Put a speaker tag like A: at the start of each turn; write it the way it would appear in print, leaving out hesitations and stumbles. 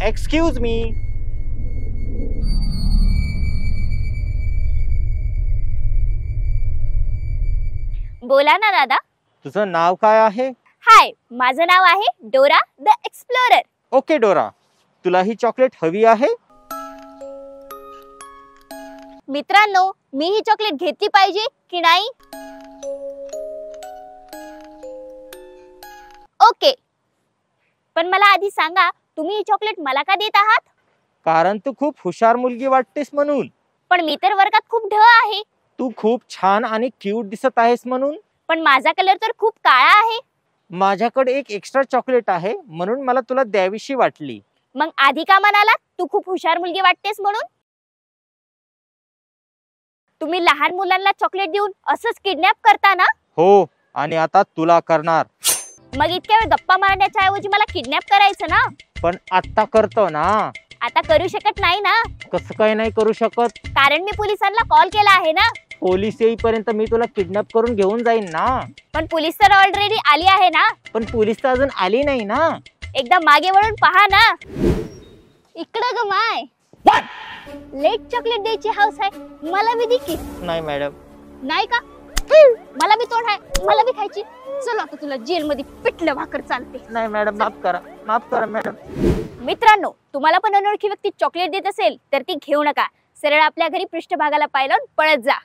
A: Excuse me.
B: बोला ना दादा.
A: तुझं नाव काय आहे?
B: हाय, माझं नाव आहे डोरा द एक्सप्लोरर.
A: ओके डोरा, तुला ही चॉकलेट हवी आहे?
B: मित्रांनो, मी ही चॉकलेट घेतली पाहिजे की नाही? ओके, पण मला आधी सांगा, तुम्ही ही चॉकलेट मला का देत आहात?
A: कारण तू खूप हुशार मुलगी वाटतेस म्हणून.
B: पण मी तर वर्गात खूप ढ आहे.
A: तू खूप छान आणि क्यूट दिसत आहेस म्हणून.
B: पण माझा कलर तर खूप काळा आहे.
A: माझ्याकडे एक एक्स्ट्रा चॉकलेट आहे म्हणून मला तुला द्यावीशी वाटली.
B: मग आधी का म्हणाला तू खूप हुशार मुलगी वाटतेस म्हणून? तुम्ही लहान मुलांना चॉकलेट देऊन असंच किडनॅप करता ना?
A: हो, आणि आता तुला करणार.
B: मग इतक्या वेळ गप्पा मारण्याच्या ऐवजी मला किडनॅप करायचं ना?
A: पण आता करतो ना.
B: आता करू शकत नाही ना?
A: कसं काय नाही करू शकत?
B: कारण मी पोलिसांना कॉल केला आहे ना.
A: पोलीस येईपर्यंत मी तुला किडनॅप करून घेऊन जाईन ना.
B: पण पोलीस तर ऑलरेडी आली आहे ना.
A: पण पोलीस तर अजून आली नाही ना.
B: एकदा मागे वळून पहा ना. इकडं ग माय. लेट चॉकलेट द्यायची हाऊस आहे. मला बी दे की.
A: नाही मॅडम.
B: नाही का? मला बी तोड आहे, मला बी खायची. चल आता तुला जेल मध्ये पिठलं भाकर चालते.
A: नाही मॅडम, माफ करा मॅडम.
B: मित्रांनो, तुम्हाला पण अनोळखी व्यक्ती चॉकलेट देत असेल तर ती घेऊ नका. सरळ आपल्या घरी पृष्ठभागाला पाय लावून पळत जा.